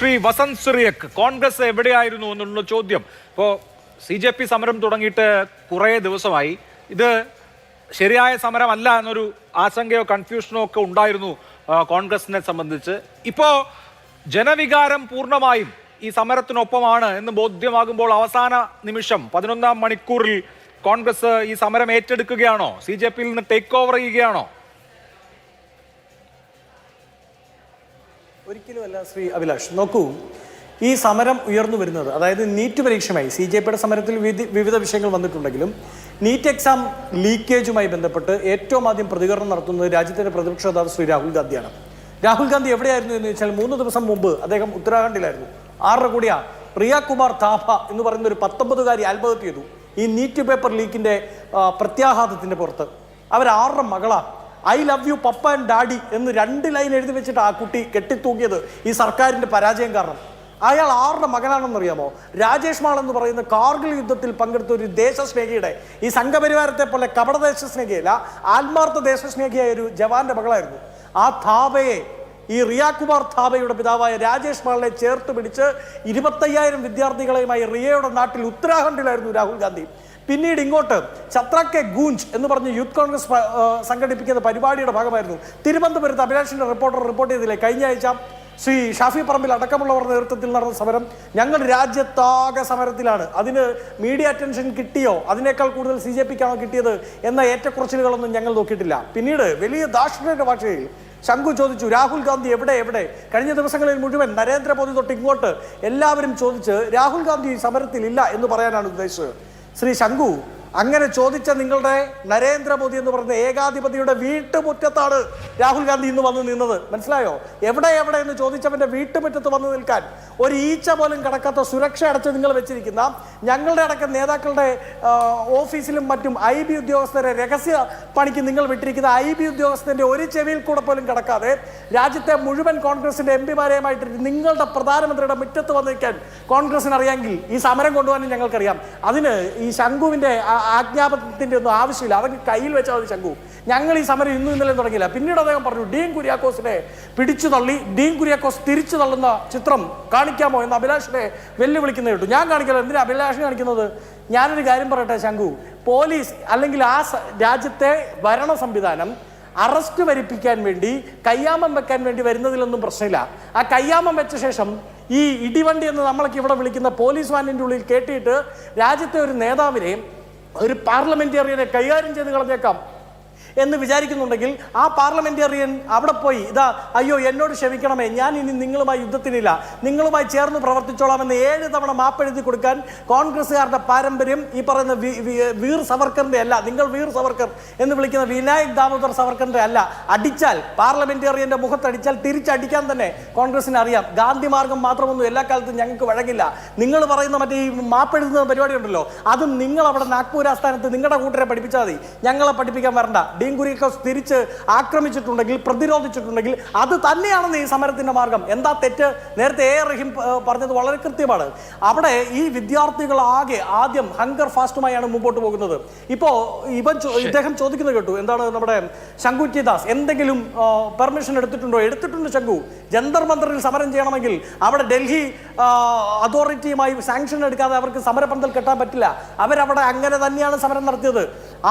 ശ്രീ വസന്ത് സിറിയക്, കോൺഗ്രസ് എവിടെയായിരുന്നു എന്നുള്ള ചോദ്യം. ഇപ്പോൾ CJP സമരം തുടങ്ങിയിട്ട് കുറേ ദിവസമായി. ഇത് ശരിയായ സമരമല്ല എന്നൊരു ആശങ്കയോ കൺഫ്യൂഷനോ ഒക്കെ ഉണ്ടായിരുന്നു കോൺഗ്രസിനെ സംബന്ധിച്ച്. ഇപ്പോൾ ജനവികാരം പൂർണ്ണമായും ഈ സമരത്തിനൊപ്പമാണ് എന്ന് ബോധ്യമാകുമ്പോൾ അവസാന നിമിഷം 11ാം മണിക്കൂറിൽ കോൺഗ്രസ് ഈ സമരം ഏറ്റെടുക്കുകയാണോ? CJPയിൽ നിന്ന് ടേക്ക് ഓവർ ചെയ്യുകയാണോ? ഒരിക്കലുമല്ല ശ്രീ അഭിലാഷ്. നോക്കൂ, ഈ സമരം ഉയർന്നു വരുന്നത്, അതായത് നീറ്റ് പരീക്ഷയുമായി CJPയുടെ സമരത്തിൽ വിവിധ വിഷയങ്ങൾ വന്നിട്ടുണ്ടെങ്കിലും നീറ്റ് എക്സാം ലീക്കേജുമായി ബന്ധപ്പെട്ട് ഏറ്റവും ആദ്യം പ്രതികരണം നടത്തുന്നത് രാജ്യത്തിന്റെ പ്രതിപക്ഷ നേതാവ് ശ്രീ രാഹുൽ ഗാന്ധിയാണ്. രാഹുൽ ഗാന്ധി എവിടെയായിരുന്നു എന്ന് വെച്ചാൽ 3 ദിവസം മുമ്പ് അദ്ദേഹം ഉത്തരാഖണ്ഡിലായിരുന്നു. 6 കോടിയാ പ്രിയ കുമാർ താഭ എന്ന് പറയുന്ന ഒരു 19കാരി ആത്മഹത്യ ചെയ്തു ഈ നീറ്റ് പേപ്പർ ലീക്കിന്റെ പ്രത്യാഘാതത്തിന്റെ പുറത്ത്. അവർ 6 മകളാണ്. I love you papa and daddy എന്ന് 2 ലൈൻ എഴുതി വെച്ചിട്ട് ആ കുട്ടി കെട്ടിത്തൂക്കിയത് ഈ സർക്കാരിന്റെ പരാജയം കാരണം. അയാൾ 6 മകനാണെന്നറിയാമോ? രാജേഷ് മാൾ എന്ന് പറയുന്ന കാർഗിൽ യുദ്ധത്തിൽ പങ്കെടുത്ത ഒരു ദേശസ്നേഹിയുടെ, ഈ സംഘപരിവാരത്തെ പോലെ കപട ദേശസ്നേഹിയല്ല, ആത്മാർത്ഥ ദേശസ്നേഹിയായ ഒരു ജവാന്റെ മകളായിരുന്നു. ആ താബയെ, ഈ റിയാകുമാർ താബയുടെ പിതാവായ രാജേഷ് മാളിനെ ചേർത്ത് പിടിച്ച് 25,000 വിദ്യാർത്ഥികളെയുമായി റിയയുടെ നാട്ടിൽ ഉത്തരാഖണ്ഡിലായിരുന്നു രാഹുൽ ഗാന്ധി. പിന്നീട് ഇങ്ങോട്ട് ഛത്രക്കെ ഗൂഞ്ച് എന്ന് പറഞ്ഞ് യൂത്ത് കോൺഗ്രസ് സംഘടിപ്പിക്കുന്ന പരിപാടിയുടെ ഭാഗമായിരുന്നു തിരുവനന്തപുരത്ത് അഭിലാഷിന്റെ റിപ്പോർട്ടർ റിപ്പോർട്ട് ചെയ്തില്ലേ കഴിഞ്ഞ ആഴ്ച ശ്രീ ഷാഫി പറമ്പിൽ അടക്കമുള്ളവരുടെ നേതൃത്വത്തിൽ നടന്ന സമരം. ഞങ്ങൾ രാജ്യത്താകെ സമരത്തിലാണ്. അതിന് മീഡിയ അറ്റൻഷൻ കിട്ടിയോ, അതിനേക്കാൾ കൂടുതൽ CJPക്കാണോ കിട്ടിയത് എന്ന ഏറ്റക്കുറച്ചിലുകളൊന്നും ഞങ്ങൾ നോക്കിയിട്ടില്ല. പിന്നീട് വലിയ ദാക്ഷിണ്യന്റെ ഭാഷയിൽ ശംഖു ചോദിച്ചു, രാഹുൽ ഗാന്ധി എവിടെ? കഴിഞ്ഞ ദിവസങ്ങളിൽ മുഴുവൻ നരേന്ദ്രമോദി തൊട്ട് ഇങ്ങോട്ട് എല്ലാവരും ചോദിച്ച് രാഹുൽ ഗാന്ധി സമരത്തിൽ ഇല്ല എന്ന് പറയാനാണ് ഉദ്ദേശിച്ചത്. ശ്രീ ശംഖു, അങ്ങനെ ചോദിച്ച നിങ്ങളുടെ നരേന്ദ്രമോദി എന്ന് പറയുന്ന ഏകാധിപതിയുടെ വീട്ടുമുറ്റത്താണ് രാഹുൽ ഗാന്ധി ഇന്ന് വന്ന് നിന്നത്. മനസ്സിലായോ? എവിടെ എന്ന് ചോദിച്ചവന്റെ വീട്ടുമുറ്റത്ത് വന്ന് നിൽക്കാൻ ഒരു ഈച്ച പോലും കടക്കാത്ത സുരക്ഷ അടച്ച് നിങ്ങൾ വെച്ചിരിക്കുന്ന, ഞങ്ങളുടെ അടക്കം നേതാക്കളുടെ ഓഫീസിലും മറ്റും IB ഉദ്യോഗസ്ഥരെ രഹസ്യ പണിക്ക് നിങ്ങൾ വിട്ടിരിക്കുന്ന IB ഉദ്യോഗസ്ഥന്റെ ഒരു ചെവിയിൽ കൂടെ പോലും കടക്കാതെ രാജ്യത്തെ മുഴുവൻ കോൺഗ്രസിന്റെ MPമാരെയുമായിട്ട് നിങ്ങളുടെ പ്രധാനമന്ത്രിയുടെ മുറ്റത്ത് വന്ന് നിൽക്കാൻ കോൺഗ്രസിന് അറിയാമെങ്കിൽ ഈ സമരം കൊണ്ടുപോകാനും ഞങ്ങൾക്കറിയാം. അതിന് ഈ ശംഖുവിന്റെ ആജ്ഞാപനത്തിന്റെ ഒന്നും ആവശ്യമില്ല. അതൊക്കെ കയ്യിൽ വെച്ചാൽ മതി ശംഖു. ഞങ്ങൾ ഈ സമരം ഇന്നലെ തുടങ്ങിയില്ല. പിന്നീട് അദ്ദേഹം പറഞ്ഞു, ഡീൻ കുര്യാക്കോസിനെ പിടിച്ചു തള്ളി ഡീൻ കുര്യാക്കോസ് തിരിച്ചു തള്ളുന്ന ചിത്രം കാണിക്കാമോ എന്ന് അഭിലാഷിനെ വെല്ലുവിളിക്കുന്നത് കേട്ടു. ഞാൻ കാണിക്കല്ലോ. എന്തിനാ അഭിലാഷിനെ കാണിക്കുന്നത്? ഞാനൊരു കാര്യം പറയട്ടെ ശംഖു, പോലീസ് അല്ലെങ്കിൽ ആ രാജ്യത്തെ ഭരണ സംവിധാനം അറസ്റ്റ് വരിപ്പിക്കാൻ വേണ്ടി, കയ്യാമം വെക്കാൻ വേണ്ടി വരുന്നതിലൊന്നും പ്രശ്നമില്ല. ആ കയ്യാമം വെച്ച ശേഷം ഈ ഇടിവണ്ടി എന്ന് നമ്മളൊക്കെ ഇവിടെ വിളിക്കുന്ന പോലീസ് വാനിൻ്റെ ഉള്ളിൽ കേട്ടിട്ട് രാജ്യത്തെ ഒരു നേതാവിനെ, ഒരു പാർലമെന്റേറിയനെ കൈകാര്യം ചെയ്ത് കളഞ്ഞേക്കാം എന്ന് വിചാരിക്കുന്നുണ്ടെങ്കിൽ ആ പാർലമെന്റേറിയൻ അവിടെ പോയി, ഇതാ അയ്യോ എന്നോട് ക്ഷമിക്കണമേ, ഞാൻ ഇനി നിങ്ങളുമായി യുദ്ധത്തിനില്ല, നിങ്ങളുമായി ചേർന്ന് പ്രവർത്തിച്ചോളാമെന്ന് 7 തവണ മാപ്പെഴുതി കൊടുക്കാൻ കോൺഗ്രസ്സുകാരുടെ പാരമ്പര്യം ഈ പറയുന്ന വീർ സവർക്കറിന്റെ അല്ല. നിങ്ങൾ വീർ സവർക്കർ എന്ന് വിളിക്കുന്ന വിനായക് ദാമോദർ സവർക്കറിന്റെ അല്ല. അടിച്ചാൽ, പാർലമെന്റേറിയന്റെ മുഖത്തടിച്ചാൽ തിരിച്ചടിക്കാൻ തന്നെ കോൺഗ്രസിന് അറിയാം. ഗാന്ധി മാർഗം മാത്രമൊന്നും എല്ലാ കാലത്തും ഞങ്ങൾക്ക് വഴങ്ങില്ല. നിങ്ങൾ പറയുന്ന മറ്റേ ഈ മാപ്പെഴുതുന്ന പരിപാടി ഉണ്ടല്ലോ, അതും നിങ്ങൾ അവിടെ നാഗ്പൂർ ആസ്ഥാനത്ത് നിങ്ങളുടെ കൂട്ടരെ പഠിപ്പിച്ചാൽ മതി, ഞങ്ങളെ പഠിപ്പിക്കാൻ വരണ്ട. ഡീൻ കുര്യാക്കോസ് തിരിച്ച് ആക്രമിച്ചിട്ടുണ്ടെങ്കിൽ, പ്രതിരോധിച്ചിട്ടുണ്ടെങ്കിൽ അത് തന്നെയാണെന്ന് ഈ സമരത്തിന്റെ മാർഗം. എന്താ തെറ്റ്? നേരത്തെ റഹീം പറഞ്ഞത് വളരെ കൃത്യമാണ്. അവിടെ ഈ വിദ്യാർത്ഥികൾ ആദ്യം ഹങ്കർ ഫാസ്റ്റുമായാണ് മുമ്പോട്ട് പോകുന്നത്. ഇപ്പോ ഇദ്ദേഹം ചോദിക്കുന്നത് കേട്ടു, എന്താണ് നമ്മുടെ ശംഖു ദാസ് എന്തെങ്കിലും പെർമിഷൻ എടുത്തിട്ടുണ്ടോ? എടുത്തിട്ടുണ്ട് ശംഖു. ജന്തർ മന്ദറിൽ സമരം ചെയ്യണമെങ്കിൽ അവിടെ ഡൽഹി അതോറിറ്റിയുമായി സാങ്ഷൻ എടുക്കാതെ അവർക്ക് സമരപന്തൽ കെട്ടാൻ പറ്റില്ല. അവരവിടെ അങ്ങനെ തന്നെയാണ് സമരം നടത്തിയത്.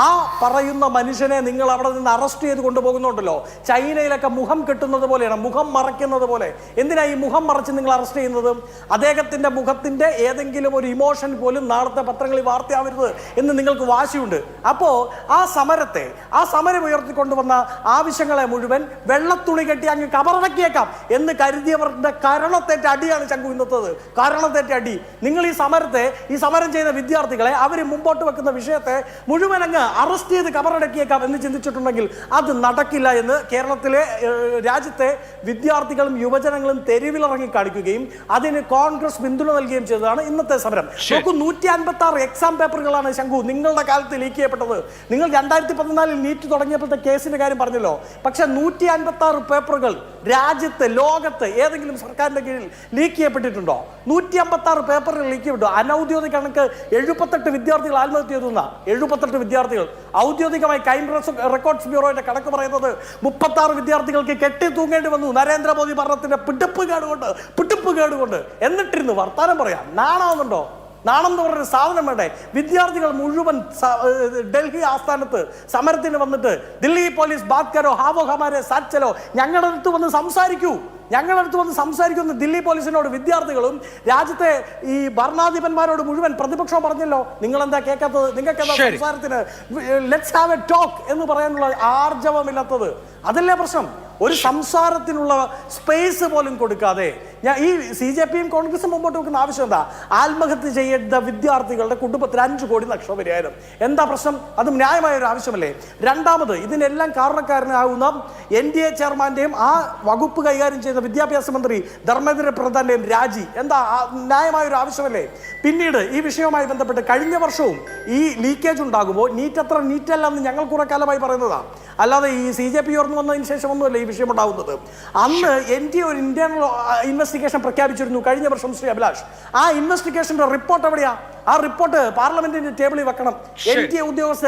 ആ പറയുന്ന മനുഷ്യനെ നിങ്ങൾ അവിടെ നിന്ന് അറസ്റ്റ് ചെയ്ത് കൊണ്ടുപോകുന്നുണ്ടല്ലോ, ചൈനയിലൊക്കെ മുഖം കെട്ടുന്നത് പോലെയാണ്, മുഖം മറയ്ക്കുന്നത് പോലെ. എന്തിനാ ഈ മുഖം മറച്ച് നിങ്ങൾ അറസ്റ്റ് ചെയ്യുന്നത്? അദ്ദേഹത്തിന്റെ മുഖത്തിന്റെ ഏതെങ്കിലും ഒരു ഇമോഷൻ പോലും നാളത്തെ പത്രങ്ങളിൽ വാർത്തയാവരുത് എന്ന് നിങ്ങൾക്ക് വാശിയുണ്ട്. അപ്പോ ആ സമരം ഉയർത്തിക്കൊണ്ടുവന്ന ആവശ്യങ്ങളെ മുഴുവൻ വെള്ളത്തുണി കെട്ടി അങ്ങ് കബറടക്കിയേക്കാം എന്ന് കരുതിയവരുടെ കരണത്തേറ്റ അടിയാണ് ശംഖു ഇന്നത്തത്. കാരണത്തേറ്റ അടി. നിങ്ങൾ ഈ സമരം ചെയ്യുന്ന വിദ്യാർത്ഥികളെ, അവർ മുമ്പോട്ട് വെക്കുന്ന വിഷയത്തെ മുഴുവൻ അങ്ങ് അറസ്റ്റ് ചെയ്ത് കബറടക്കിയേക്കാം എന്ന് ചിന്തിച്ചിട്ടുണ്ടെങ്കിൽ അത് നടക്കില്ല എന്ന് കേരളത്തിലെ രാജ്യത്തെ വിദ്യാർത്ഥികളും യുവജനങ്ങളും തെരുവിലിറങ്ങി കാണിക്കുകയും അതിന് കോൺഗ്രസ് പിന്തുണ നൽകുകയും ചെയ്തതാണ് ഇന്നത്തെ സമരം. നോക്കൂ, 156 എക്സാം പേപ്പറുകളാണ് ശംഖു നിങ്ങളുടെ കാലത്ത് ലീക്ക് ചെയ്യപ്പെട്ടത്. നിങ്ങൾ 2014 നീറ്റ് തുടങ്ങിയപ്പോഴത്തെ കേസിന്റെ കാര്യം പറഞ്ഞല്ലോ. പക്ഷെ 156 പേപ്പറുകൾ രാജ്യത്ത്, ലോകത്ത് ഏതെങ്കിലും സർക്കാരിന്റെ കീഴിൽ ലീക്ക് ചെയ്യപ്പെട്ടിട്ടുണ്ടോ? 156 പേപ്പറുകൾ ലീക്ക് ചെയ്യപ്പെട്ടു. അനൌദ്യോഗിക കണക്ക് 78 വിദ്യാർത്ഥികൾ ആത്മഹത്യ ചെയ്തു. 78 വിദ്യാർത്ഥികൾ ഔദ്യോഗികമായി റെക്കോർഡ്സ് ബ്യൂറോയുടെ കണക്ക് പറയുന്നത് 36 വിദ്യാർത്ഥികൾക്ക് കെട്ടി തൂങ്ങേണ്ടി വന്നു നരേന്ദ്രമോദി ഭരണത്തിന്റെ പിടിപ്പ് കേടുകൊണ്ട്. എന്നിട്ടിരുന്നു വർത്താനം പറയാം. നാണാവുന്നുണ്ടോ? നാണം എന്ന് പറഞ്ഞൊരു സാധനം വേണ്ടേ? വിദ്യാർത്ഥികൾ മുഴുവൻ ഡൽഹി ആസ്ഥാനത്ത് സമരത്തിന് വന്നിട്ട് ദില്ലി പോലീസ് ബാത് കരോ ഹാവോ ഹമാരെ സാത്ത് ചലോ, ഞങ്ങളുടെ അടുത്ത് വന്ന് സംസാരിക്കുന്നു ദില്ലി പോലീസിനോട് വിദ്യാർത്ഥികളും രാജ്യത്തെ ഈ ഭരണാധിപന്മാരോട് മുഴുവൻ പ്രതിപക്ഷം പറഞ്ഞല്ലോ. നിങ്ങൾ എന്താ കേൾക്കാത്തത്? നിങ്ങൾക്ക് എന്താ സംസാരത്തിന് ലെറ്റ്സ് ഹാവ് എ ടോക്ക് എന്ന് പറയാനുള്ള ആർജവമില്ലാത്തത്? അതല്ലേ പ്രശ്നം? ഒരു സംസാരത്തിനുള്ള സ്പേസ് പോലും കൊടുക്കാതെ ഈ CJPയും കോൺഗ്രസും മുമ്പോട്ട് വെക്കുന്ന ആവശ്യം എന്താ? ആത്മഹത്യ ചെയ്യേണ്ട വിദ്യാർത്ഥികളുടെ കുടുംബത്തിന് 5 കോടി നഷ്ടപരിഹാരം. എന്താ പ്രശ്നം? അതും ന്യായമായ ഒരു ആവശ്യമല്ലേ? രണ്ടാമത്, ഇതിനെല്ലാം കാരണക്കാരനാകുന്ന NDA ചെയർമാന്റെയും ആ വകുപ്പ് കൈകാര്യം ചെയ്ത വിദ്യാഭ്യാസ മന്ത്രി ധർമ്മേന്ദ്ര പ്രധാന്റെയും രാജി എന്താ? ന്യായമായ ഒരു ആവശ്യമല്ലേ? പിന്നീട് ഈ വിഷയവുമായി ബന്ധപ്പെട്ട് കഴിഞ്ഞ വർഷവും ഈ ലീക്കേജ് ഉണ്ടാകുമ്പോൾ നീറ്റ് അത്ര നീറ്റല്ല എന്ന് ഞങ്ങൾ കുറെ കാലമായി പറയുന്നതാണ്. അല്ലാതെ ഈ CJP ഉയർന്നു വന്നതിന് ശേഷം ഒന്നുമല്ല ഈ വിഷയം ഉണ്ടാകുന്നത്. അന്ന് NDA ഒരു ഇന്റേണൽ ഇൻവെസ്റ്റിഗേഷൻ പ്രഖ്യാപിച്ചിരുന്നു കഴിഞ്ഞ വർഷം. ശ്രീ അഭിലാഷ്, ആ ഇൻവെസ്റ്റിഗേഷന്റെ റിപ്പോർട്ട് എവിടെയാ? ആ റിപ്പോർട്ട് പാർലമെന്റിന്റെ ടേബിളിൽ വെക്കണം. NDA ഉദ്യോഗസ്ഥർ